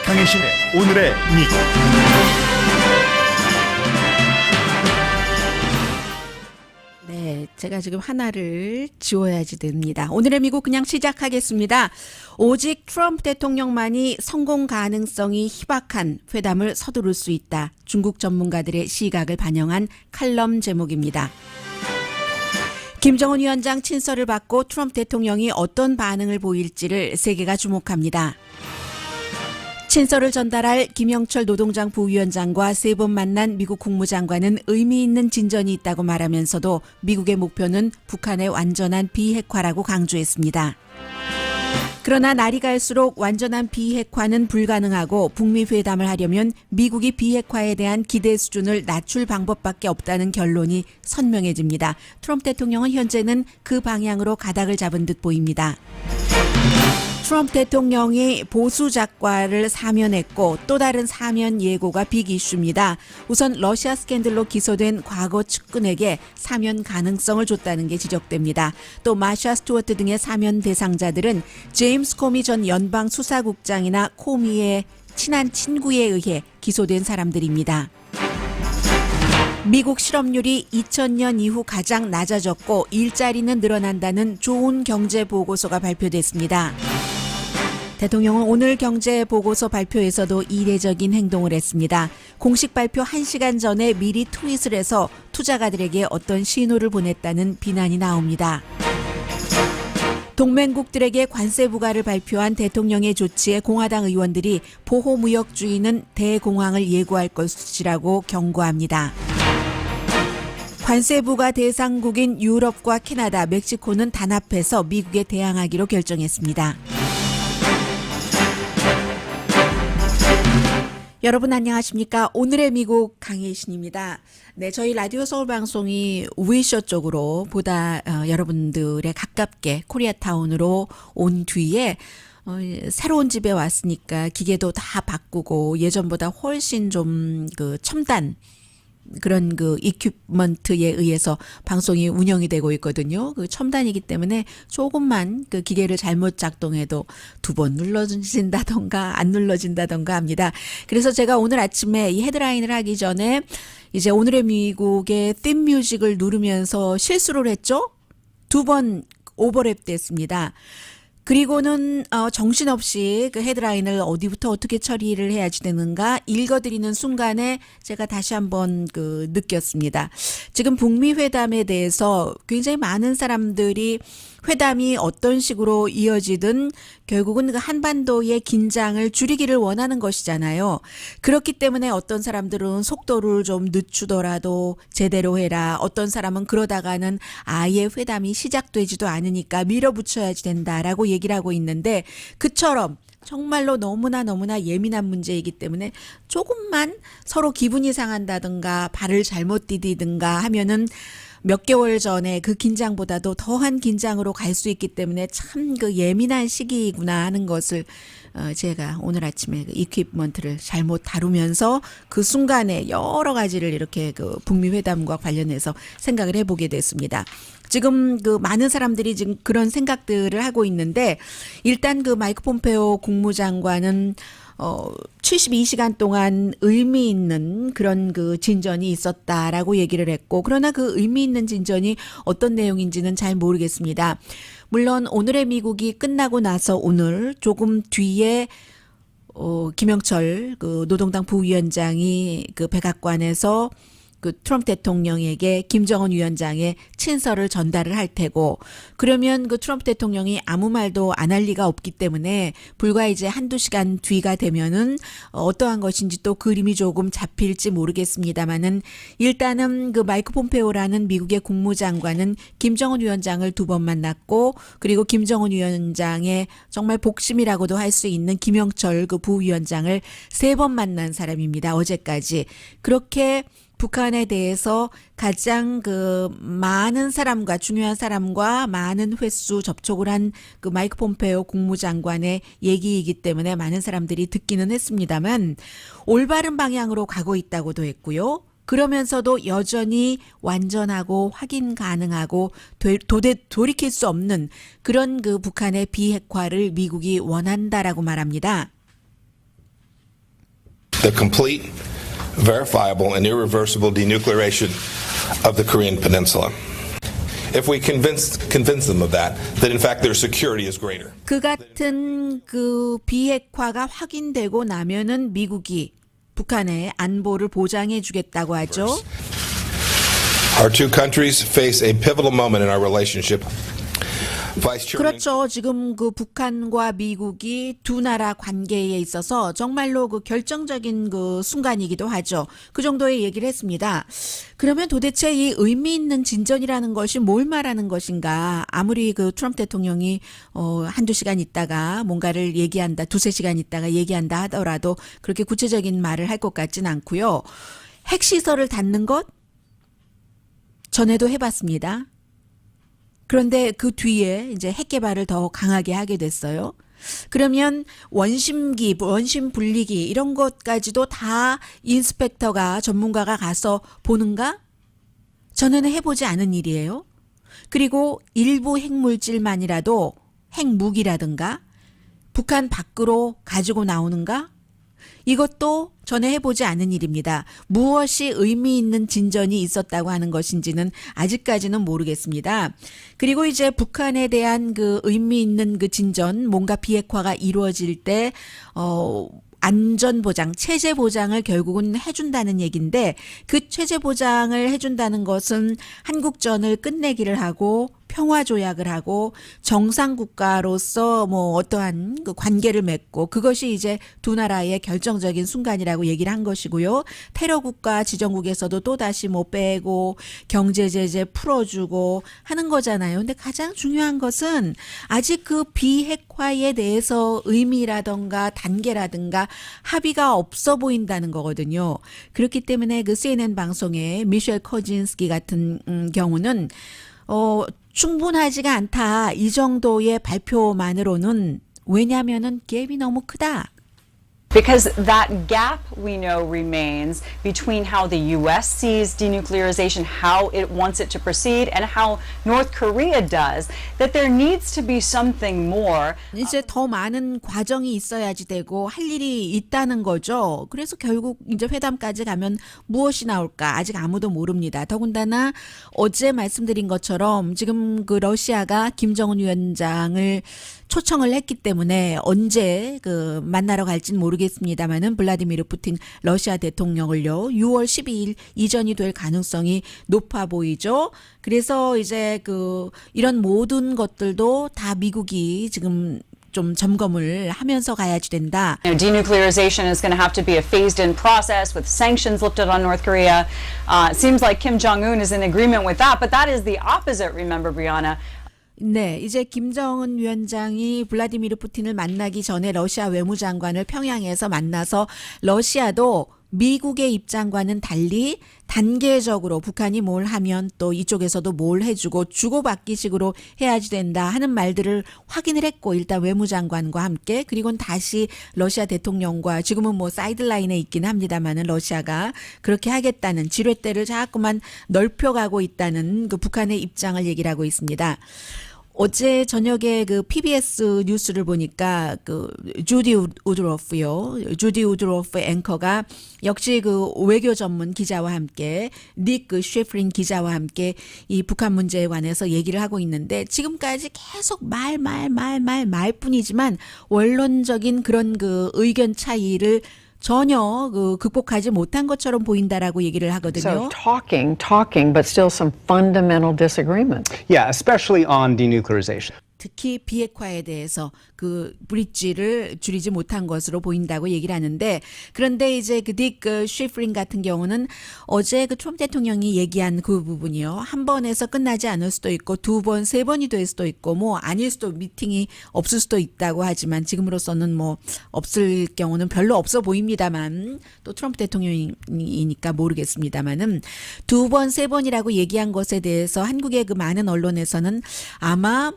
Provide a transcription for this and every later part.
강혜신의 오늘의 미국. 네, 제가 지금 하나를 지워야지 됩니다. 오늘의 미국 그냥 시작하겠습니다. 오직 트럼프 대통령만이 성공 가능성이 희박한 회담을 서두를 수 있다. 중국 전문가들의 시각을 반영한 칼럼 제목입니다. 김정은 위원장 친서를 받고 트럼프 대통령이 어떤 반응을 보일지를 세계가 주목합니다. 친서를 전달할 김영철 노동당 부위원장과 세 번 만난 미국 국무장관은 의미 있는 진전이 있다고 말하면서도 미국의 목표는 북한의 완전한 비핵화라고 강조했습니다. 그러나 날이 갈수록 완전한 비핵화는 불가능하고 북미 회담을 하려면 미국이 비핵화에 대한 기대 수준을 낮출 방법밖에 없다는 결론이 선명해집니다. 트럼프 대통령은 현재는 그 방향으로 가닥을 잡은 듯 보입니다. 트럼프 대통령이 보수 작과를 사면했고 또 다른 사면 예고가 빅 이슈입니다. 우선 러시아 스캔들로 기소된 과거 측근에게 사면 가능성을 줬다는 게 지적됩니다. 또 마샤 스튜어트 등의 사면 대상자들은 제임스 코미 전 연방 수사국장이나 코미의 친한 친구에 의해 기소된 사람들입니다. 미국 실업률이 2000년 이후 가장 낮아졌고 일자리는 늘어난다는 좋은 경제 보고서가 발표됐습니다. 대통령은 오늘 경제 보고서 발표에서도 이례적인 행동을 했습니다. 공식 발표 1시간 전에 미리 트윗을 해서 투자가들에게 어떤 신호를 보냈다는 비난이 나옵니다. 동맹국들에게 관세 부과를 발표한 대통령의 조치에 공화당 의원들이 보호무역주의는 대공황을 예고할 것이라고 경고합니다. 관세 부과 대상국인 유럽과 캐나다, 멕시코는 단합해서 미국에 대항하기로 결정했습니다. 여러분 안녕하십니까? 오늘의 미국 강혜신입니다. 네, 저희 라디오 서울 방송이 우이쇼 쪽으로 보다 여러분들의 가깝게 코리아타운으로 온 뒤에 새로운 집에 왔으니까 기계도 다 바꾸고 예전보다 훨씬 좀 그 첨단 그런 그 이퀴프먼트에 의해서 방송이 운영이 되고 있거든요. 그 첨단이기 때문에 조금만 그 기계를 잘못 작동해도 2번 눌러진다던가 안 눌러진다던가 합니다. 그래서 제가 오늘 아침에 이 헤드라인을 하기 전에 이제 오늘의 미국의 팀 뮤직을 누르면서 실수를 했죠. 2번 오버랩 됐습니다. 그리고는 정신없이 그 헤드라인을 어디부터 어떻게 처리를 해야지 되는가 읽어드리는 순간에 제가 다시 한번 그 느꼈습니다. 지금 북미 회담에 대해서 굉장히 많은 사람들이 회담이 어떤 식으로 이어지든 결국은 그 한반도의 긴장을 줄이기를 원하는 것이잖아요. 그렇기 때문에 어떤 사람들은 속도를 좀 늦추더라도 제대로 해라. 어떤 사람은 그러다가는 아예 회담이 시작되지도 않으니까 밀어붙여야지 된다라고 얘기를 하고 있는데 그처럼 정말로 너무나 예민한 문제이기 때문에 조금만 서로 기분이 상한다든가 발을 잘못 디디든가 하면은 몇 개월 전에 그 긴장보다도 더한 긴장으로 갈 수 있기 때문에 참 그 예민한 시기이구나 하는 것을 제가 오늘 아침에 그 이퀴프먼트를 잘못 다루면서 그 순간에 여러 가지를 이렇게 그 북미 회담과 관련해서 생각을 해보게 됐습니다. 지금 그 많은 사람들이 지금 그런 생각들을 하고 있는데 일단 그 마이크 폼페오 국무장관은 72시간 동안 의미 있는 그런 그 진전이 있었다라고 얘기를 했고 그러나 그 의미 있는 진전이 어떤 내용인지는 잘 모르겠습니다. 물론 오늘의 미국이 끝나고 나서 오늘 조금 뒤에 김영철 그 노동당 부위원장이 그 백악관에서 그 트럼프 대통령에게 김정은 위원장의 친서를 전달을 할 테고 그러면 그 트럼프 대통령이 아무 말도 안 할 리가 없기 때문에 불과 이제 한두 시간 뒤가 되면은 어떠한 것인지 또 그림이 조금 잡힐지 모르겠습니다만은 일단은 그 마이크 폼페오라는 미국의 국무장관은 김정은 위원장을 2번 만났고 그리고 김정은 위원장의 정말 복심이라고도 할 수 있는 김영철 그 부위원장을 3번 만난 사람입니다. 어제까지. 그렇게 북한에 대해서 가장 그 많은 사람과 중요한 사람과 많은 횟수 접촉을 한 그 마이크 폼페오 국무장관의 얘기이기 때문에 많은 사람들이 듣기는 했습니다만 올바른 방향으로 가고 있다고도 했고요. 그러면서도 여전히 완전하고 확인 가능하고 돌이킬 수 없는 그런 그 북한의 비핵화를 미국이 원한다라고 말합니다. the complete, verifiable, and irreversible denuclearization of the Korean Peninsula. If we convince them of that in fact their security is greater. 그 같은 그 비핵화가 확인되고 나면은 미국이 북한의 안보를 보장해 주겠다고 하죠. Our two countries face a pivotal moment in our relationship. 그렇죠. 지금 그 북한과 미국이 두 나라 관계에 있어서 정말로 그 결정적인 그 순간이기도 하죠. 그 정도의 얘기를 했습니다. 그러면 도대체 이 의미 있는 진전이라는 것이 뭘 말하는 것인가? 아무리 그 트럼프 대통령이 한두 시간 있다가 뭔가를 얘기한다, 두세 시간 있다가 얘기한다 하더라도 그렇게 구체적인 말을 할 것 같진 않고요. 핵시설을 닫는 것 전에도 해봤습니다. 그런데 그 뒤에 이제 핵 개발을 더 강하게 하게 됐어요. 그러면 원심기, 원심 분리기 이런 것까지도 다 인스펙터가 전문가가 가서 보는가? 저는 해보지 않은 일이에요. 그리고 일부 핵물질만이라도 핵무기라든가 북한 밖으로 가지고 나오는가? 이것도 전에 해보지 않은 일입니다. 무엇이 의미 있는 진전이 있었다고 하는 것인지는 아직까지는 모르겠습니다. 그리고 이제 북한에 대한 그 의미 있는 그 진전, 뭔가 비핵화가 이루어질 때, 안전보장, 체제보장을 결국은 해준다는 얘기인데 그 체제보장을 해준다는 것은 한국전을 끝내기를 하고 평화조약을 하고 정상국가로서 뭐 어떠한 그 관계를 맺고 그것이 이제 두 나라의 결정적인 순간이라고 얘기를 한 것이고요. 테러국가 지정국에서도 또다시 뭐 빼고 경제제재 풀어주고 하는 거잖아요. 근데 가장 중요한 것은 아직 그 비핵화에 대해서 의미라든가 단계라든가 합의가 없어 보인다는 거거든요. 그렇기 때문에 그 CNN 방송에 미셸 커진스키 같은 경우는 충분하지가 않다. 이 정도의 발표만으로는 왜냐하면은 갭이 너무 크다. Because that gap we know remains between how the U.S. sees denuclearization, how it wants it to proceed, and how North Korea does, that there needs to be something more. 이제 더 많은 과정이 있어야지 되고 할 일이 있다는 거죠. 그래서 결국 이제 회담까지 가면 무엇이 나올까 아직 아무도 모릅니다. 더군다나 어제 말씀드린 것처럼 지금 그 러시아가 김정은 위원장을 초청을 했기 때문에 언제 그 만나러 갈지는 모르겠습니다만은 블라디미르 푸틴 러시아 대통령을요 6월 12일 이전이 될 가능성이 높아 보이죠. 그래서 이제 그 이런 모든 것들도 다 미국이 지금 좀 점검을 하면서 가야지 된다. Denuclearization is going to have to be a phased-in process with sanctions lifted on North Korea. It seems like Kim Jong-un is in agreement with that, but that is the opposite, remember, Brianna. 네, 이제 김정은 위원장이 블라디미르 푸틴을 만나기 전에 러시아 외무장관을 평양에서 만나서 러시아도 미국의 입장과는 달리 단계적으로 북한이 뭘 하면 또 이쪽에서도 뭘 해주고 주고받기식으로 해야지 된다 하는 말들을 확인을 했고 일단 외무장관과 함께 그리고는 다시 러시아 대통령과 지금은 뭐 사이드라인에 있긴 합니다만은 러시아가 그렇게 하겠다는 지렛대를 자꾸만 넓혀가고 있다는 그 북한의 입장을 얘기를 하고 있습니다. 어제 저녁에 그 PBS 뉴스를 보니까 그 주디 우드로프요. 주디 우드로프 앵커가 역시 그 외교 전문 기자와 함께 닉 그 셰프린 기자와 함께 이 북한 문제에 관해서 얘기를 하고 있는데 지금까지 계속 말뿐이지만 원론적인 그런 그 의견 차이를 전혀 그 극복하지 못한 것처럼 보인다라고 얘기를 하거든요. So talking, but still some fundamental disagreement. Yeah, especially on denuclearization. 특히 비핵화에 대해서 그 브릿지를 줄이지 못한 것으로 보인다고 얘기를 하는데 그런데 이제 그 딕 쉐프린 같은 경우는 어제 그 트럼프 대통령이 얘기한 그 부분이요. 한 번에서 끝나지 않을 수도 있고 두 번, 세 번이 될 수도 있고 뭐 아닐 수도 미팅이 없을 수도 있다고 하지만 지금으로서는 뭐 없을 경우는 별로 없어 보입니다만 또 트럼프 대통령이니까 모르겠습니다만은 두 번, 세 번이라고 얘기한 것에 대해서 한국의 그 많은 언론에서는 아마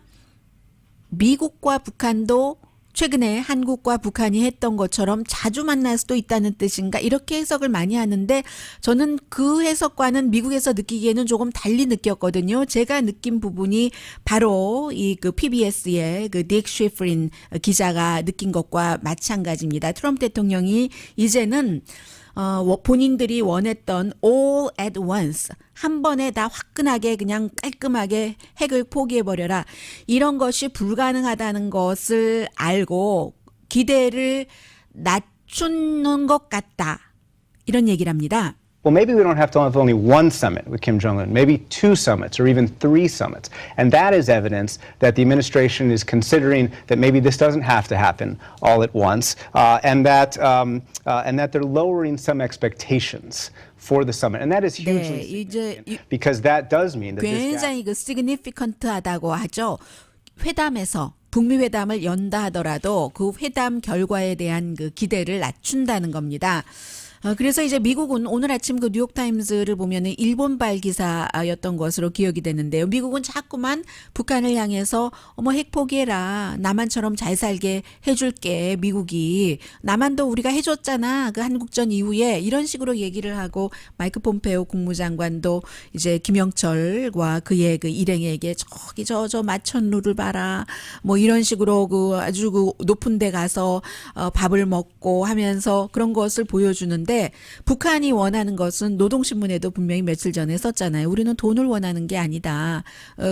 미국과 북한도 최근에 한국과 북한이 했던 것처럼 자주 만날 수도 있다는 뜻인가 이렇게 해석을 많이 하는데 저는 그 해석과는 미국에서 느끼기에는 조금 달리 느꼈거든요. 제가 느낀 부분이 바로 이 그 PBS의 그 딕 쉬프린 기자가 느낀 것과 마찬가지입니다. 트럼프 대통령이 이제는 본인들이 원했던 all at once 한 번에 다 화끈하게 그냥 깔끔하게 핵을 포기해버려라. 이런 것이 불가능하다는 것을 알고 기대를 낮추는 것 같다. 이런 얘기를 합니다. Well, maybe we don't have to have only one summit with Kim Jong-un, maybe 2 summits or even 3 summits. And that is evidence that the administration is considering that maybe this doesn't have to happen all at once, and that they're lowering some expectations for the summit. And that is hugely significant because that does mean that this gap 굉장히 그 시그니피컨트하다고 하죠. 회담에서 북미 회담을 연다 하더라도 그 회담 결과에 대한 그 기대를 낮춘다는 겁니다. 그래서 이제 미국은 오늘 아침 그 뉴욕타임즈를 보면은 일본발 기사였던 것으로 기억이 되는데요. 미국은 자꾸만 북한을 향해서 핵 포기해라. 남한처럼 잘 살게 해줄게. 미국이. 남한도 우리가 해줬잖아. 그 한국전 이후에 이런 식으로 얘기를 하고 마이크 폼페오 국무장관도 이제 김영철과 그의 그 일행에게 저기 저 마천루를 봐라. 뭐 이런 식으로 그 아주 그 높은 데 가서 밥을 먹고 하면서 그런 것을 보여주는데 북한이 원하는 것은 노동신문에도 분명히 며칠 전에 썼잖아요. 우리는 돈을 원하는 게 아니다.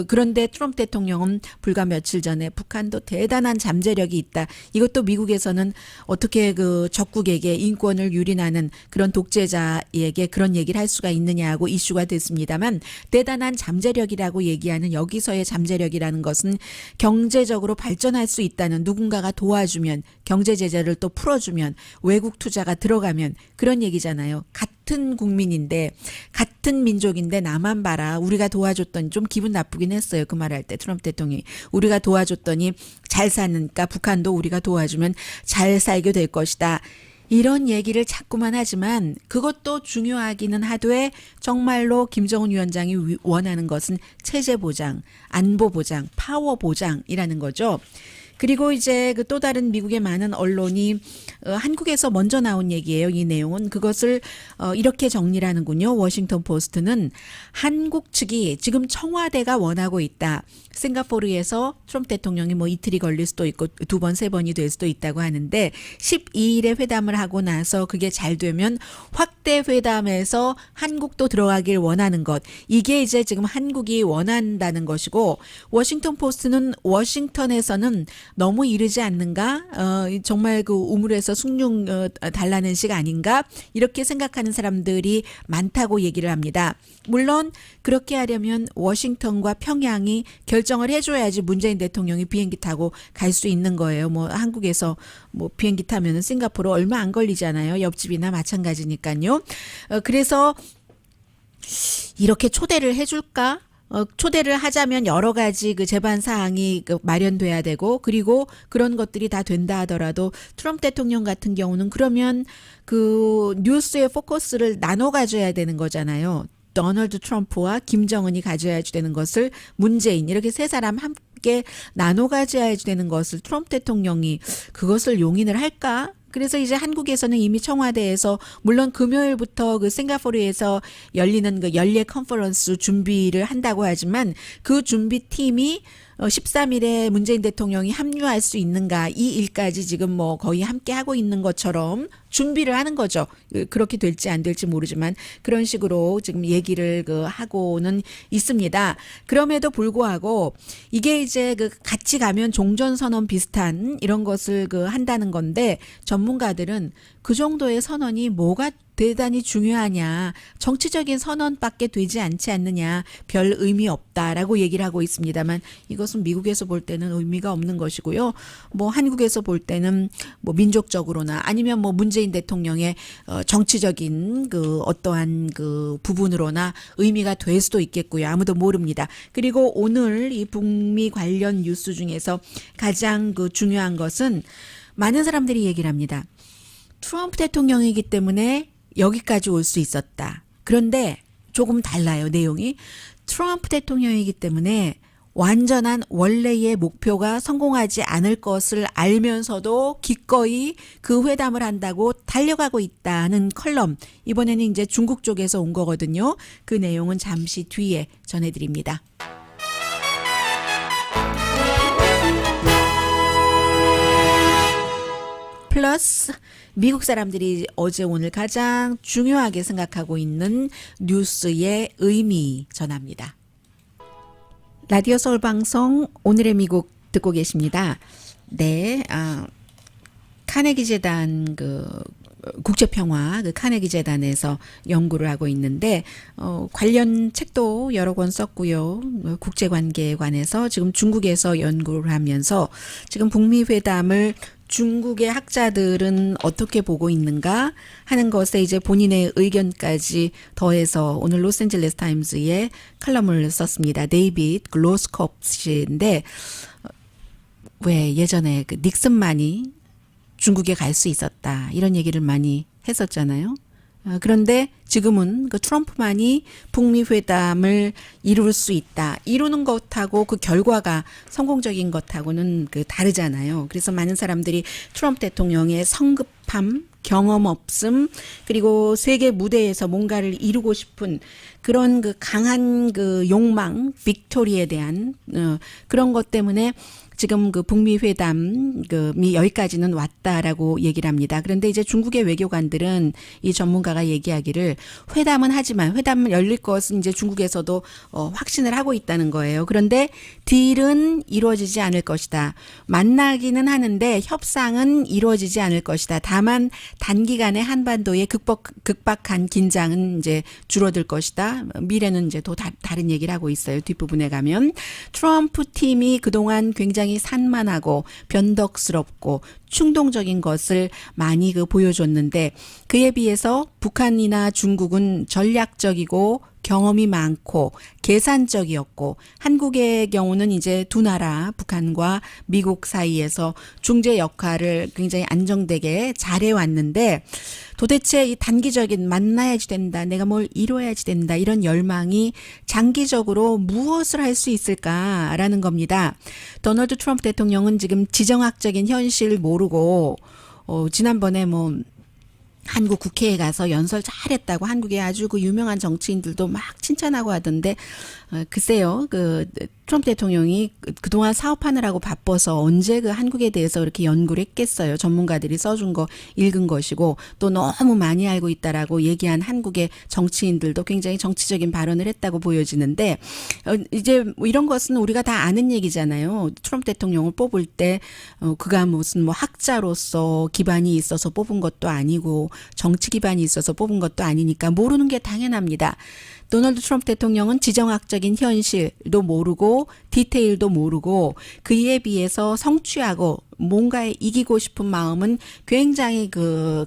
그런데 트럼프 대통령은 불과 며칠 전에 북한도 대단한 잠재력이 있다. 이것도 미국에서는 어떻게 그 적국에게 인권을 유린하는 그런 독재자에게 그런 얘기를 할 수가 있느냐고 이슈가 됐습니다만 대단한 잠재력이라고 얘기하는 여기서의 잠재력이라는 것은 경제적으로 발전할 수 있다는 누군가가 도와주면 경제 제재를 또 풀어주면 외국 투자가 들어가면 그런 얘기잖아요. 같은 국민인데 같은 민족인데 나만 봐라. 우리가 도와줬더니 좀 기분 나쁘긴 했어요. 그 말할 때 트럼프 대통령이. 우리가 도와줬더니 잘 사니까 북한도 우리가 도와주면 잘 살게 될 것이다. 이런 얘기를 자꾸만 하지만 그것도 중요하기는 하되 정말로 김정은 위원장이 원하는 것은 체제 보장, 안보 보장, 파워 보장이라는 거죠. 그리고 이제 그 또 다른 미국의 많은 언론이 한국에서 먼저 나온 얘기예요. 이 내용은 그것을 이렇게 정리를 하는군요. 워싱턴 포스트는 한국 측이 지금 청와대가 원하고 있다. 싱가포르에서 트럼프 대통령이 뭐 이틀이 걸릴 수도 있고 2번, 3번이 될 수도 있다고 하는데 12일에 회담을 하고 나서 그게 잘 되면 확대 회담에서 한국도 들어가길 원하는 것. 이게 이제 지금 한국이 원한다는 것이고 워싱턴 포스트는 워싱턴에서는 너무 이르지 않는가? 정말 그 우물에서 숭늉 달라는 식 아닌가? 이렇게 생각하는 사람들이 많다고 얘기를 합니다. 물론 그렇게 하려면 워싱턴과 평양이 결정을 해줘야지 문재인 대통령이 비행기 타고 갈 수 있는 거예요. 뭐 한국에서 뭐 비행기 타면은 싱가포르 얼마 안 걸리잖아요. 옆집이나 마찬가지니까요. 그래서 이렇게 초대를 해줄까? 초대를 하자면 여러 가지 그 제반 사항이 마련돼야 되고 그리고 그런 것들이 다 된다 하더라도 트럼프 대통령 같은 경우는 그러면 그 뉴스의 포커스를 나눠 가져야 되는 거잖아요. 도널드 트럼프와 김정은이 가져야 되는 것을 문재인 이렇게 세 사람 함께 나눠 가져야 되는 것을 트럼프 대통령이 그것을 용인을 할까? 그래서 이제 한국에서는 이미 청와대에서 물론 금요일부터 그 싱가포르에서 열리는 그 연례 컨퍼런스 준비를 한다고 하지만 그 준비팀이 13일에 문재인 대통령이 합류할 수 있는가 이 일까지 지금 뭐 거의 함께 하고 있는 것처럼 준비를 하는 거죠. 그렇게 될지 안 될지 모르지만 그런 식으로 지금 얘기를 하고는 있습니다. 그럼에도 불구하고 이게 이제 같이 가면 종전선언 비슷한 이런 것을 한다는 건데 전문가들은 그 정도의 선언이 뭐가 대단히 중요하냐. 정치적인 선언밖에 되지 않지 않느냐. 별 의미 없다라고 얘기를 하고 있습니다만 이것은 미국에서 볼 때는 의미가 없는 것이고요. 뭐 한국에서 볼 때는 뭐 민족적으로나 아니면 뭐 문재인 대통령의 정치적인 어떠한 부분으로나 의미가 될 수도 있겠고요. 아무도 모릅니다. 그리고 오늘 이 북미 관련 뉴스 중에서 가장 중요한 것은 많은 사람들이 얘기를 합니다. 트럼프 대통령이기 때문에 여기까지 올 수 있었다. 그런데 조금 달라요, 내용이. 트럼프 대통령이기 때문에 완전한 원래의 목표가 성공하지 않을 것을 알면서도 기꺼이 그 회담을 한다고 달려가고 있다는 컬럼. 이번에는 이제 중국 쪽에서 온 거거든요. 그 내용은 잠시 뒤에 전해드립니다. 플러스 미국 사람들이 어제 오늘 가장 중요하게 생각하고 있는 뉴스의 의미 전합니다. 라디오 서울 방송 오늘의 미국 듣고 계십니다. 네, 카네기 재단 국제평화 카네기 재단에서 연구를 하고 있는데 관련 책도 여러 권 썼고요. 국제관계에 관해서 지금 중국에서 연구를 하면서 지금 북미 회담을 중국의 학자들은 어떻게 보고 있는가 하는 것에 이제 본인의 의견까지 더해서 오늘 로스앤젤레스 타임즈에 칼럼을 썼습니다. 데이빗 글로스콥 씨인데 왜 예전에 그 닉슨만이 중국에 갈 수 있었다 이런 얘기를 많이 했었잖아요. 그런데 지금은 그 트럼프만이 북미 회담을 이룰 수 있다. 이루는 것하고 그 결과가 성공적인 것하고는 다르잖아요. 그래서 많은 사람들이 트럼프 대통령의 성급함, 경험 없음, 그리고 세계 무대에서 뭔가를 이루고 싶은 그런 강한 욕망, 빅토리에 대한 그런 것 때문에 지금 북미 회담이 여기까지는 왔다라고 얘기를 합니다. 그런데 이제 중국의 외교관들은 이 전문가가 얘기하기를 회담은 하지만 회담 열릴 것은 이제 중국에서도 확신을 하고 있다는 거예요. 그런데 딜은 이루어지지 않을 것이다. 만나기는 하는데 협상은 이루어지지 않을 것이다. 다만 단기간에 한반도의 극박한 긴장은 이제 줄어들 것이다. 미래는 이제 또 다른 얘기를 하고 있어요. 뒷부분에 가면 트럼프 팀이 그동안 굉장히 산만하고 변덕스럽고 충동적인 것을 많이 보여줬는데 그에 비해서 북한이나 중국은 전략적이고 경험이 많고 계산적이었고 한국의 경우는 이제 두 나라 북한과 미국 사이에서 중재 역할을 굉장히 안정되게 잘해왔는데 도대체 이 단기적인 만나야지 된다, 내가 뭘 이뤄야지 된다 이런 열망이 장기적으로 무엇을 할 수 있을까라는 겁니다. 도널드 트럼프 대통령은 지금 지정학적인 현실 모르고 지난번에 한국 국회에 가서 연설 잘했다고 한국의 아주 유명한 정치인들도 막 칭찬하고 하던데 글쎄요 트럼프 대통령이 그동안 사업하느라고 바빠서 언제 한국에 대해서 이렇게 연구를 했겠어요. 전문가들이 써준 거 읽은 것이고 또 너무 많이 알고 있다라고 얘기한 한국의 정치인들도 굉장히 정치적인 발언을 했다고 보여지는데 이제 이런 것은 우리가 다 아는 얘기잖아요. 트럼프 대통령을 뽑을 때 그가 무슨 학자로서 기반이 있어서 뽑은 것도 아니고 정치 기반이 있어서 뽑은 것도 아니니까 모르는 게 당연합니다. 도널드 트럼프 대통령은 지정학적인 현실도 모르고 디테일도 모르고 그에 비해서 성취하고 뭔가에 이기고 싶은 마음은 굉장히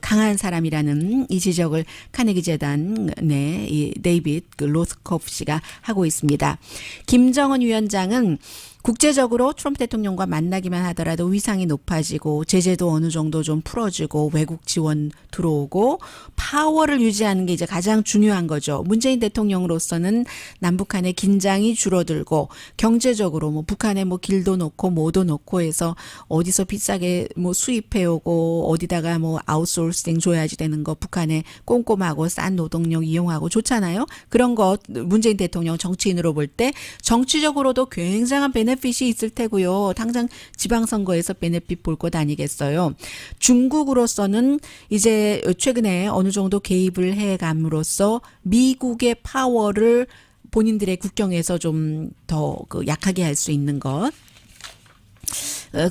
강한 사람이라는 이 지적을 카네기 재단의 이 데이빗 로스콥 씨가 하고 있습니다. 김정은 위원장은 국제적으로 트럼프 대통령과 만나기만 하더라도 위상이 높아지고 제재도 어느 정도 좀 풀어주고 외국 지원 들어오고 파워를 유지하는 게 이제 가장 중요한 거죠. 문재인 대통령으로서는 남북한의 긴장이 줄어들고 경제적으로 북한에 길도 놓고 뭐도 놓고 해서 어디서 비싸게 수입해오고 어디다가 아웃소싱 줘야지 되는 거 북한에 꼼꼼하고 싼 노동력 이용하고 좋잖아요. 그런 거 문재인 대통령 정치인으로 볼 때 정치적으로도 굉장한 베네핏이 있을 테고요. 당장 지방선거에서 베네핏 볼 것 아니겠어요. 중국으로서는 이제 최근에 어느 정도 개입을 해감으로써 미국의 파워를 본인들의 국경에서 좀 더 약하게 할 수 있는 것.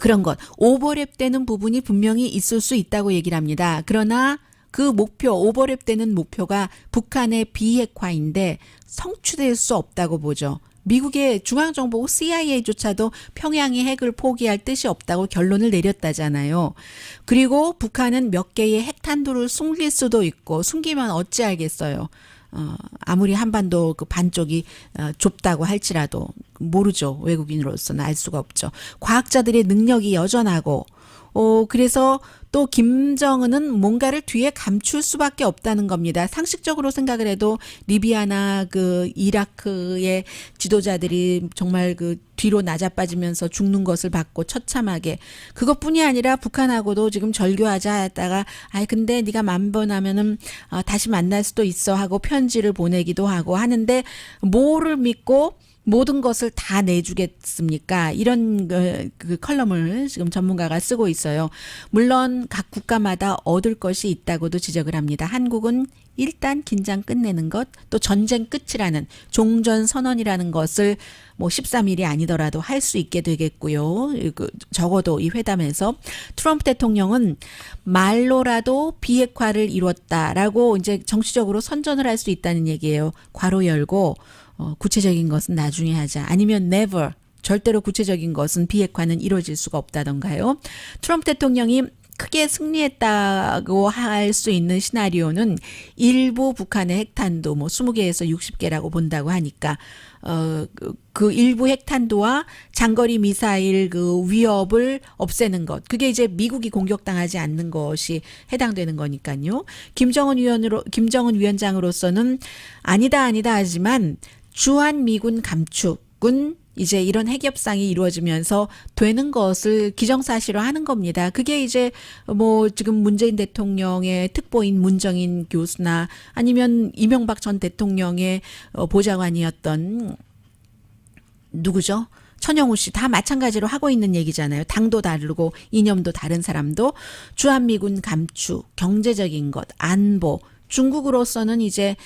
그런 것. 오버랩되는 부분이 분명히 있을 수 있다고 얘기를 합니다. 그러나 그 목표, 오버랩되는 목표가 북한의 비핵화인데 성취될 수 없다고 보죠. 미국의 중앙정보국 CIA조차도 평양이 핵을 포기할 뜻이 없다고 결론을 내렸다잖아요. 그리고 북한은 몇 개의 핵탄두를 숨길 수도 있고 숨기면 어찌 알겠어요. 아무리 한반도 반쪽이 좁다고 할지라도 모르죠. 외국인으로서는 알 수가 없죠. 과학자들의 능력이 여전하고 그래서 또 김정은은 뭔가를 뒤에 감출 수밖에 없다는 겁니다. 상식적으로 생각을 해도 리비아나 그 이라크의 지도자들이 정말 그 뒤로 낮아빠지면서 죽는 것을 봤고 처참하게 그것뿐이 아니라 북한하고도 지금 절교하자 했다가 근데 네가 만번하면은 다시 만날 수도 있어 하고 편지를 보내기도 하고 하는데 뭐를 믿고 모든 것을 다 내주겠습니까? 이런 그 컬럼을 지금 전문가가 쓰고 있어요. 물론 각 국가마다 얻을 것이 있다고도 지적을 합니다. 한국은 일단 긴장 끝내는 것, 또 전쟁 끝이라는 종전선언이라는 것을 뭐 13일이 아니더라도 할 수 있게 되겠고요. 적어도 이 회담에서 트럼프 대통령은 말로라도 비핵화를 이뤘다라고 이제 정치적으로 선전을 할 수 있다는 얘기예요. 괄호 열고 구체적인 것은 나중에 하자. 아니면 never. 절대로 구체적인 것은 비핵화는 이루어질 수가 없다던가요. 트럼프 대통령이 크게 승리했다고 할 수 있는 시나리오는 일부 북한의 핵탄두 20개에서 60개라고 본다고 하니까 그 일부 핵탄두와 장거리 미사일 그 위협을 없애는 것. 그게 이제 미국이 공격당하지 않는 것이 해당되는 거니까요. 김정은 위원장으로서는 아니다 하지만 주한 미군 감축은 이제 이런 핵협상이 이루어지면서 되는 것을 기정사실화 하는 겁니다. 그게 이제 뭐 지금 문재인 대통령의 특보인 문정인 교수나 아니면 이명박 전 대통령의 보좌관이었던 누구죠? 천영우 씨 다 마찬가지로 하고 있는 얘기잖아요. 당도 다르고 이념도 다른 사람도 주한미군 감축, 경제적인 것, 안보, 중국으로서는 이제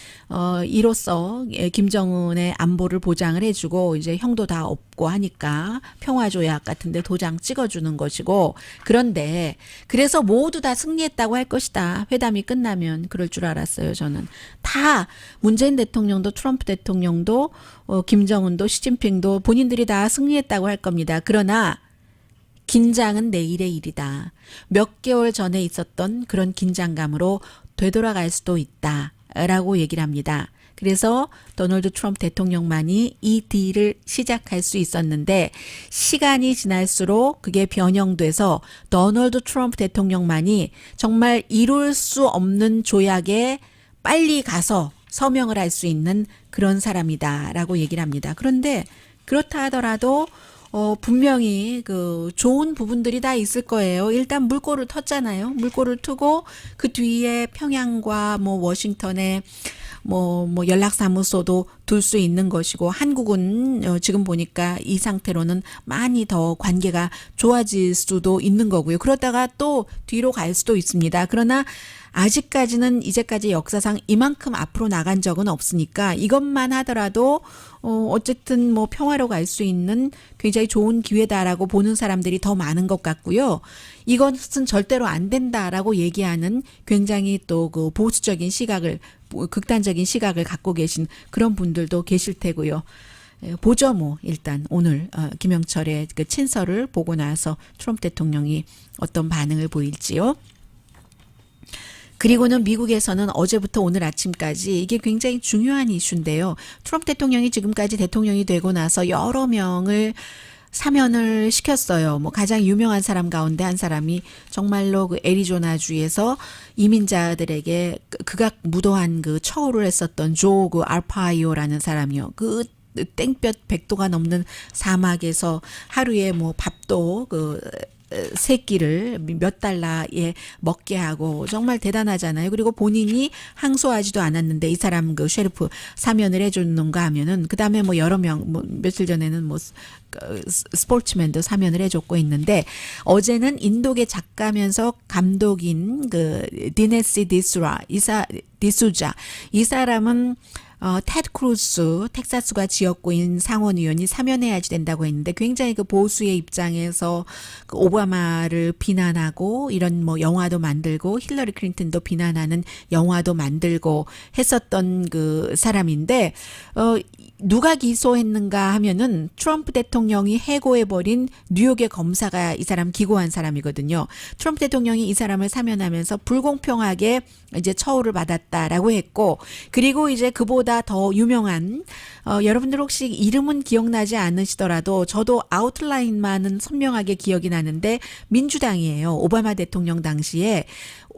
이로써 김정은의 안보를 보장을 해주고 이제 형도 다 없고 하니까 평화조약 같은데 도장 찍어주는 것이고 그런데 그래서 모두 다 승리했다고 할 것이다. 회담이 끝나면 그럴 줄 알았어요. 저는 다 문재인 대통령도 트럼프 대통령도 김정은도 시진핑도 본인들이 다 승리했다고 할 겁니다. 그러나 긴장은 내일의 일이다. 몇 개월 전에 있었던 그런 긴장감으로 되돌아갈 수도 있다라고 얘기를 합니다. 그래서 도널드 트럼프 대통령만이 이 딜을 시작할 수 있었는데 시간이 지날수록 그게 변형돼서 도널드 트럼프 대통령만이 정말 이룰 수 없는 조약에 빨리 가서 서명을 할 수 있는 그런 사람이다라고 얘기를 합니다. 그런데 그렇다 하더라도 분명히 그 좋은 부분들이 다 있을 거예요. 일단 물꼬를 텄잖아요. 물꼬를 트고 그 뒤에 평양과 뭐 워싱턴에 뭐 연락사무소도 둘 수 있는 것이고 한국은 지금 보니까 이 상태로는 많이 더 관계가 좋아질 수도 있는 거고요. 그러다가 또 뒤로 갈 수도 있습니다. 그러나 아직까지는 이제까지 역사상 이만큼 앞으로 나간 적은 없으니까 이것만 하더라도 어쨌든 뭐 평화로 갈 수 있는 굉장히 좋은 기회다라고 보는 사람들이 더 많은 것 같고요. 이것은 절대로 안 된다라고 얘기하는 굉장히 또 그 보수적인 시각을 극단적인 시각을 갖고 계신 그런 분들도 계실 테고요. 보죠 뭐 일단 오늘 김영철의 그 친서를 보고 나서 트럼프 대통령이 어떤 반응을 보일지요. 그리고는 미국에서는 어제부터 오늘 아침까지 이게 굉장히 중요한 이슈인데요. 트럼프 대통령이 지금까지 대통령이 되고 나서 여러 명을 사면을 시켰어요. 뭐 가장 유명한 사람 가운데 한 사람이 정말로 그 애리조나주에서 이민자들에게 극악 무도한 그 처우를 했었던 조 그 알파이오라는 사람이요. 그 땡볕 100도가 넘는 사막에서 하루에 뭐 밥도 그 세 끼를 몇 달러에 먹게 하고 정말 대단하잖아요. 그리고 본인이 항소하지도 않았는데 이 사람 그 셰리프 사면을 해줬는가 하면은 그 다음에 뭐 여러 명 뭐 며칠 전에는 뭐 스포츠맨도 사면을 해줬고 있는데 어제는 인도계 작가면서 감독인 그 디네시 디수자 이 사람은 테드 크루즈 텍사스가 지역구인 상원의원이 사면해야지 된다고 했는데 굉장히 그 보수의 입장에서 그 오바마를 비난하고 이런 뭐 영화도 만들고 힐러리 클린턴도 비난하는 영화도 만들고 했었던 그 사람인데 누가 기소했는가 하면은 트럼프 대통령이 해고해버린 뉴욕의 검사가 이 사람 기고한 사람이거든요. 트럼프 대통령이 이 사람을 사면하면서 불공평하게 이제 처우를 받았다라고 했고 그리고 이제 그보다 그것보다 더 유명한 여러분들 혹시 이름은 기억나지 않으시더라도 저도 아웃라인만은 선명하게 기억이 나는데 민주당이에요. 오바마 대통령 당시에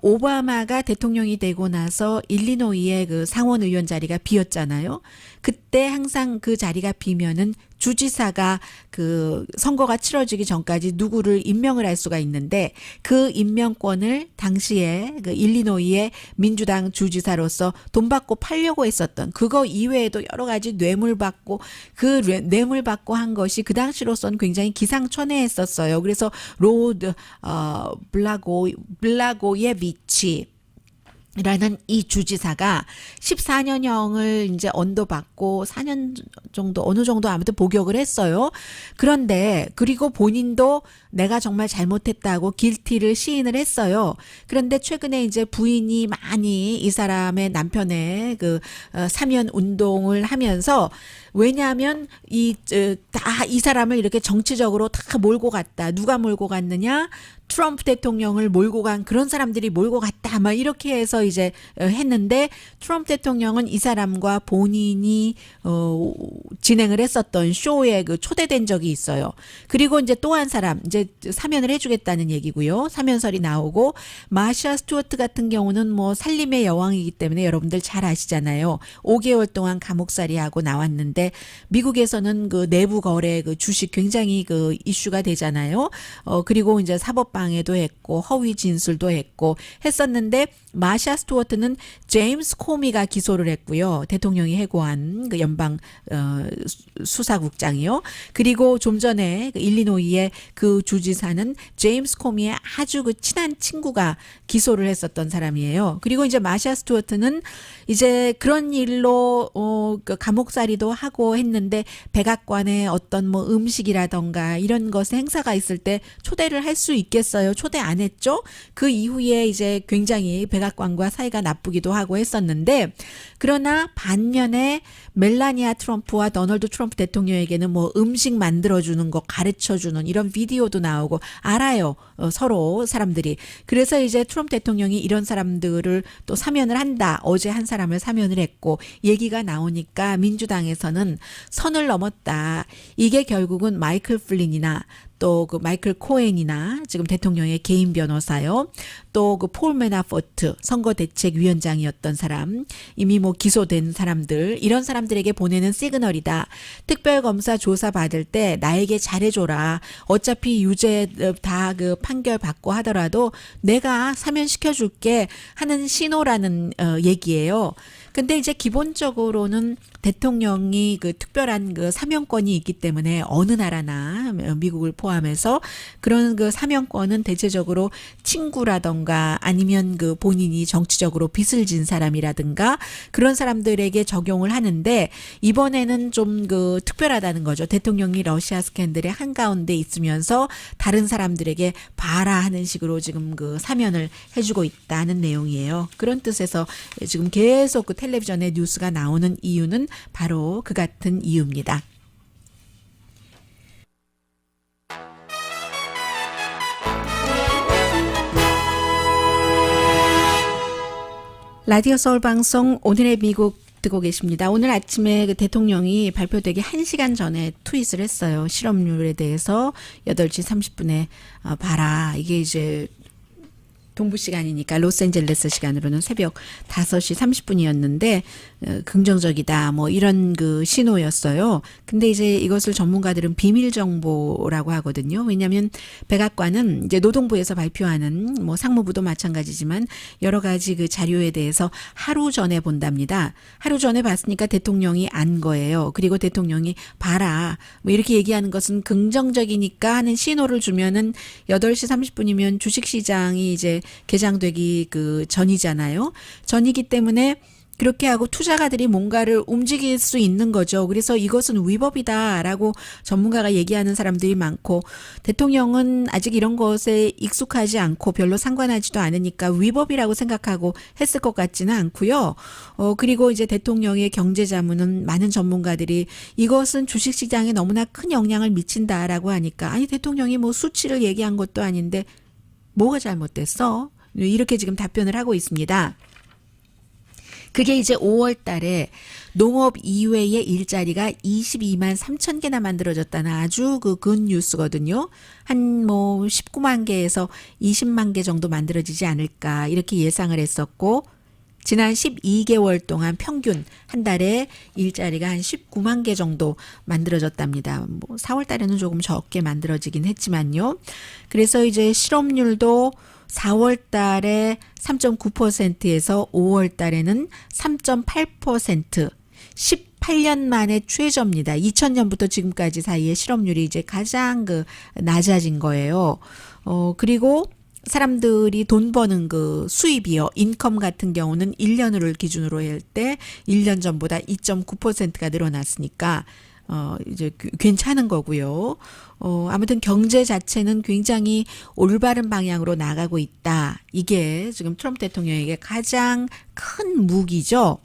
오바마가 대통령이 되고 나서 일리노이의 그 상원 의원 자리가 비었잖아요. 그때 항상 그 자리가 비면은 주지사가 그 선거가 치러지기 전까지 누구를 임명을 할 수가 있는데 그 임명권을 당시에 그 일리노이의 민주당 주지사로서 돈 받고 팔려고 했었던 그거 이외에도 여러 가지 뇌물 받고 그 뇌물 받고 한 것이 그 당시로서는 굉장히 기상천외했었어요. 그래서 로드 블라고예비치 라는 이 주지사가 14년형을 이제 언도받고 4년 정도 어느 정도 아무튼 복역을 했어요. 그런데 그리고 본인도 내가 정말 잘못했다고 길티를 시인을 했어요. 그런데 최근에 이제 부인이 많이 이 사람의 남편의 그 사면 운동을 하면서 왜냐하면 이 사람을 이렇게 정치적으로 다 몰고 갔다. 누가 몰고 갔느냐? 트럼프 대통령을 몰고 간 그런 사람들이 몰고 갔다. 막 이렇게 해서 이제 했는데 트럼프 대통령은 이 사람과 본인이 진행을 했었던 쇼에 그 초대된 적이 있어요. 그리고 이제 또 한 사람 이제 사면을 해주겠다는 얘기고요. 사면설이 나오고 마샤 스튜어트 같은 경우는 뭐 살림의 여왕이기 때문에 여러분들 잘 아시잖아요. 5개월 동안 감옥살이하고 나왔는데 미국에서는 그 내부 거래 그 주식 굉장히 그 이슈가 되잖아요. 그리고 이제 사법방해도 했고 허위 진술도 했고 했었는데 마샤 스튜어트는 제임스 코미가 기소를 했고요. 대통령이 해고한 그 연방 수사국장이요. 그리고 좀 전에 그 일리노이의 그 주지사는 제임스 코미의 아주 그 친한 친구가 기소를 했었던 사람이에요. 그리고 이제 마샤 스튜어트는 이제 그런 일로 그 감옥살이도 하고 했는데 백악관에 어떤 뭐 음식이라던가 이런 것에 행사가 있을 때 초대를 할 수 있겠어요? 초대 안 했죠? 그 이후에 이제 굉장히 백악관과 사이가 나쁘기도 하고 했었는데 그러나 반면에 멜라니아 트럼프와 도널드 트럼프 대통령에게는 뭐 음식 만들어주는 거 가르쳐주는 이런 비디오도 나오고 알아요. 서로 사람들이. 그래서 이제 트럼프 대통령이 이런 사람들을 또 사면을 한다. 어제 한 사람을 사면을 했고 얘기가 나오니까 민주당에서는 선을 넘었다. 이게 결국은 마이클 플린이나 또 그 마이클 코엔이나 지금 대통령의 개인 변호사요. 또 그 폴 매나포트 선거대책위원장이었던 사람 이미 뭐 기소된 사람들 이런 사람들에게 보내는 시그널이다. 특별검사 조사 받을 때 나에게 잘해줘라. 어차피 유죄 다 그 판결 받고 하더라도 내가 사면시켜줄게 하는 신호라는 얘기예요. 근데 이제 기본적으로는 대통령이 그 특별한 그 사면권이 있기 때문에 어느 나라나 미국을 포함해서 그런 그 사면권은 대체적으로 친구라던가 아니면 그 본인이 정치적으로 빚을 진 사람이라든가 그런 사람들에게 적용을 하는데 이번에는 좀 그 특별하다는 거죠. 대통령이 러시아 스캔들의 한가운데 있으면서 다른 사람들에게 봐라 하는 식으로 지금 그 사면을 해주고 있다는 내용이에요. 그런 뜻에서 지금 계속 그 텔레비전에 뉴스가 나오는 이유는 바로 그 같은 이유입니다. 라디오 서울 방송 오늘의 미국 듣고 계십니다. 오늘 아침에 그 대통령이 발표되기 1시간 전에 트윗을 했어요. 실업률에 대해서 8시 30분에 봐라. 이게 이제 동부 시간이니까 로스앤젤레스 시간으로는 새벽 5시 30분이었는데 긍정적이다 뭐 이런 그 신호였어요. 근데 이제 이것을 전문가들은 비밀 정보라고 하거든요. 왜냐하면 백악관은 이제 노동부에서 발표하는 뭐 상무부도 마찬가지지만 여러 가지 그 자료에 대해서 하루 전에 본답니다. 하루 전에 봤으니까 대통령이 안 거예요. 그리고 대통령이 봐라 뭐 이렇게 얘기하는 것은 긍정적이니까 하는 신호를 주면은 8시 30분이면 주식시장이 이제 개장되기 그 전이잖아요. 전이기 때문에 그렇게 하고 투자가들이 뭔가를 움직일 수 있는 거죠. 그래서 이것은 위법이다라고 전문가가 얘기하는 사람들이 많고 대통령은 아직 이런 것에 익숙하지 않고 별로 상관하지도 않으니까 위법이라고 생각하고 했을 것 같지는 않고요. 그리고 이제 대통령의 경제자문은 많은 전문가들이 이것은 주식시장에 너무나 큰 영향을 미친다라고 하니까 아니 대통령이 뭐 수치를 얘기한 것도 아닌데 뭐가 잘못됐어? 이렇게 지금 답변을 하고 있습니다. 그게 이제 5월 달에 농업 이외의 일자리가 22만 3천 개나 만들어졌다는 아주 그 굿뉴스거든요. 한 뭐 19만 개에서 20만 개 정도 만들어지지 않을까 이렇게 예상을 했었고 지난 12개월 동안 평균 한 달에 일자리가 한 19만 개 정도 만들어졌답니다. 뭐 4월 달에는 조금 적게 만들어지긴 했지만요. 그래서 이제 실업률도 4월 달에 3.9%에서 5월 달에는 3.8%, 18년 만에 최저입니다. 2000년부터 지금까지 사이에 실업률이 이제 가장 그 낮아진 거예요. 그리고 사람들이 돈 버는 그 수입이요. 인컴 같은 경우는 1년을 기준으로 할 때 1년 전보다 2.9%가 늘어났으니까 이제 괜찮은 거고요. 아무튼 경제 자체는 굉장히 올바른 방향으로 나가고 있다. 이게 지금 트럼프 대통령에게 가장 큰 무기죠.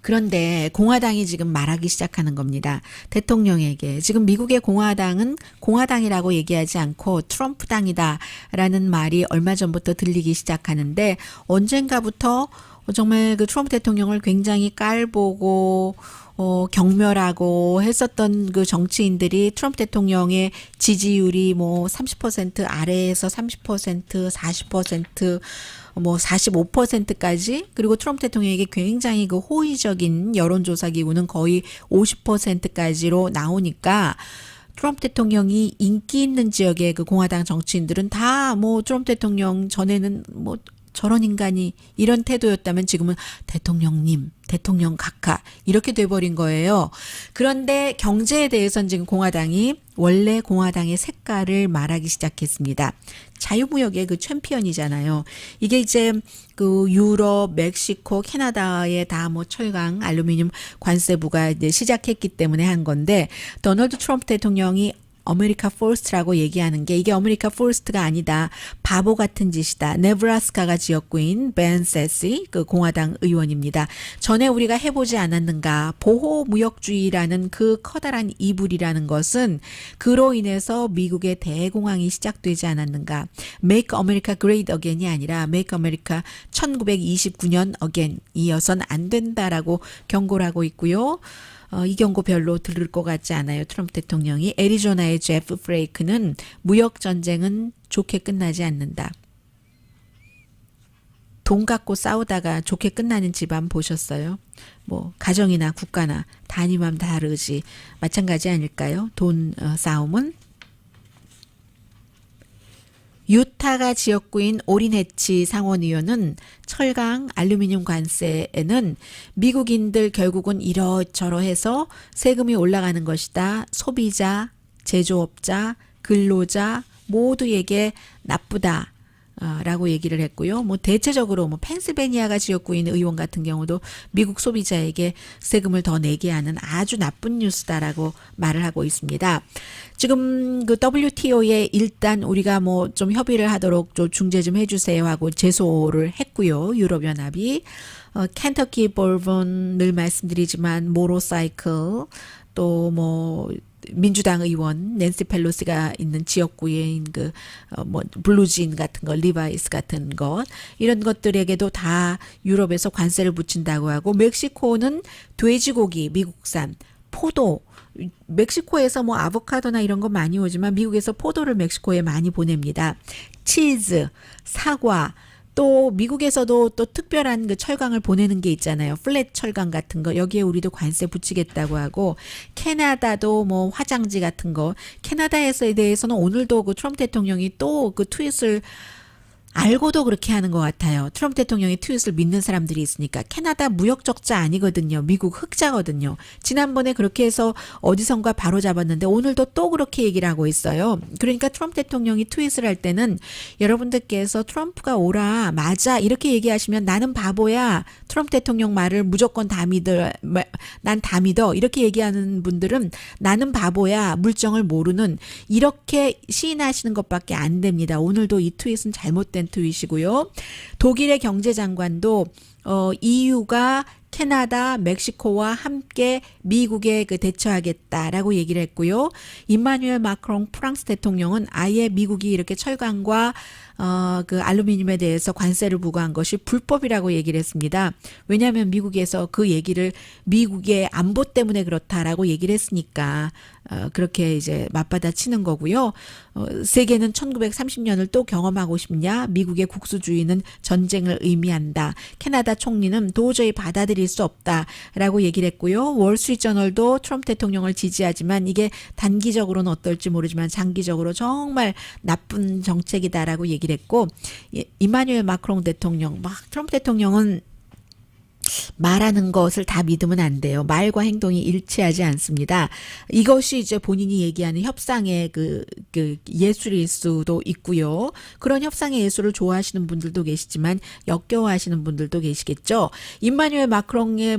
그런데 공화당이 지금 말하기 시작하는 겁니다. 대통령에게. 지금 미국의 공화당은 공화당이라고 얘기하지 않고 트럼프당이다라는 말이 얼마 전부터 들리기 시작하는데 언젠가부터 정말 그 트럼프 대통령을 굉장히 깔보고 경멸하고 했었던 그 정치인들이 트럼프 대통령의 지지율이 뭐 30% 아래에서 30%, 40%, 뭐 45%까지 그리고 트럼프 대통령에게 굉장히 그 호의적인 여론조사 기구는 거의 50%까지로 나오니까 트럼프 대통령이 인기 있는 지역의 그 공화당 정치인들은 다 뭐 트럼프 대통령 전에는 뭐 저런 인간이 이런 태도였다면 지금은 대통령님, 대통령 각하 이렇게 돼버린 거예요. 그런데 경제에 대해서는 지금 공화당이 원래 공화당의 색깔을 말하기 시작했습니다. 자유무역의 그 챔피언이잖아요. 이게 이제 그 유럽, 멕시코, 캐나다에 다 뭐 철강, 알루미늄 관세부가 이제 시작했기 때문에 한 건데 도널드 트럼프 대통령이 아메리카 포스트라고 얘기하는 게 이게 아메리카 포스트가 아니다. 바보 같은 짓이다. 네브라스카가 지역구인 벤 세시 그 공화당 의원입니다. 전에 우리가 해보지 않았는가. 보호무역주의라는 그 커다란 이불이라는 것은 그로 인해서 미국의 대공황이 시작되지 않았는가. Make America Great Again이 아니라 Make America 1929년 Again 이어선 안 된다라고 경고를 하고 있고요. 이 경고 별로 들을 것 같지 않아요. 트럼프 대통령이. 애리조나의 제프 프레이크는 무역 전쟁은 좋게 끝나지 않는다. 돈 갖고 싸우다가 좋게 끝나는 집안 보셨어요? 뭐 가정이나 국가나 단위만 다르지 마찬가지 아닐까요? 돈 싸움은. 유타가 지역구인 오린 해치 상원의원은 철강, 알루미늄 관세에는 미국인들 결국은 이러저러해서 세금이 올라가는 것이다. 소비자, 제조업자, 근로자 모두에게 나쁘다. 라고 얘기를 했고요. 뭐 대체적으로 뭐 펜실베니아가 지역구인 의원 같은 경우도 미국 소비자에게 세금을 더 내게 하는 아주 나쁜 뉴스다라고 말을 하고 있습니다. 지금 그 WTO에 일단 우리가 뭐 좀 협의를 하도록 좀 중재 좀 해주세요 하고 제소를 했고요. 유럽연합이 켄터키 볼본 늘 말씀드리지만 모로사이클 또 뭐 민주당 의원 낸시 펠로시가 있는 지역구인 그 뭐 블루진 같은 거, 리바이스 같은 것 이런 것들에게도 다 유럽에서 관세를 붙인다고 하고 멕시코는 돼지고기 미국산, 포도 멕시코에서 뭐 아보카도나 이런 거 많이 오지만 미국에서 포도를 멕시코에 많이 보냅니다. 치즈, 사과 또 미국에서도 또 특별한 그 철강을 보내는 게 있잖아요. 플랫 철강 같은 거 여기에 우리도 관세 붙이겠다고 하고 캐나다도 뭐 화장지 같은 거 캐나다에서에 대해서는 오늘도 그 트럼프 대통령이 또 그 트윗을 알고도 그렇게 하는 것 같아요. 트럼프 대통령의 트윗을 믿는 사람들이 있으니까. 캐나다 무역 적자 아니거든요. 미국 흑자거든요. 지난번에 그렇게 해서 어디선가 바로 잡았는데 오늘도 또 그렇게 얘기를 하고 있어요. 그러니까 트럼프 대통령이 트윗을 할 때는 여러분들께서 트럼프가 오라 맞아 이렇게 얘기하시면 나는 바보야. 트럼프 대통령 말을 무조건 다 믿어. 난 다 믿어. 이렇게 얘기하는 분들은 나는 바보야. 물정을 모르는 이렇게 시인하시는 것밖에 안 됩니다. 오늘도 이 트윗은 잘못된 트윗이고요. 독일의 경제장관도 EU가 캐나다, 멕시코와 함께 미국에 그 대처하겠다라고 얘기를 했고요. 임마누엘 마크롱 프랑스 대통령은 아예 미국이 이렇게 철강과 그 알루미늄에 대해서 관세를 부과한 것이 불법이라고 얘기를 했습니다. 왜냐하면 미국에서 그 얘기를 미국의 안보 때문에 그렇다라고 얘기를 했으니까 그렇게 이제 맞받아치는 거고요. 세계는 1930년을 또 경험하고 싶냐? 미국의 국수주의는 전쟁을 의미한다. 캐나다 총리는 도저히 받아들일 수 없다라고 얘기를 했고요. 월스트리트저널도 트럼프 대통령을 지지하지만 이게 단기적으로는 어떨지 모르지만 장기적으로 정말 나쁜 정책이다라고 얘기를 했고, 임마누엘 마크롱 대통령, 트럼프 대통령은 말하는 것을 다 믿으면 안 돼요. 말과 행동이 일치하지 않습니다. 이것이 이제 본인이 얘기하는 협상의 그 예술일 수도 있고요. 그런 협상의 예술을 좋아하시는 분들도 계시지만 역겨워하시는 분들도 계시겠죠. 임마누엘 마크롱의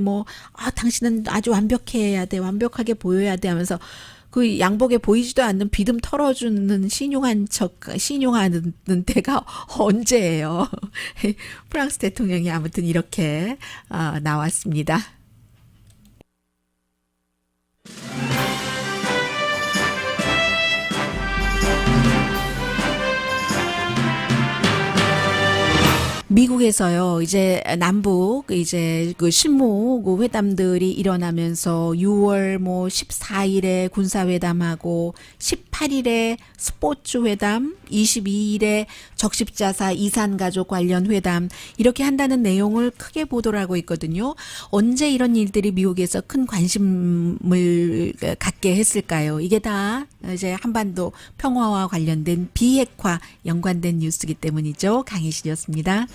당신은 아주 완벽해야 돼, 완벽하게 보여야 돼 하면서 그 양복에 보이지도 않는 비듬 털어주는 신용하는 때가 언제예요? 프랑스 대통령이 아무튼 이렇게 나왔습니다. 미국에서요, 이제 남북 이제 그 실무 그 회담들이 일어나면서 6월 14일에 군사회담하고 18일에 스포츠 회담, 22일에 적십자사 이산가족 관련 회담 이렇게 한다는 내용을 크게 보도를 하고 있거든요. 언제 이런 일들이 미국에서 큰 관심을 갖게 했을까요? 이게 다 이제 한반도 평화와 관련된 비핵화 연관된 뉴스이기 때문이죠. 강희실이었습니다.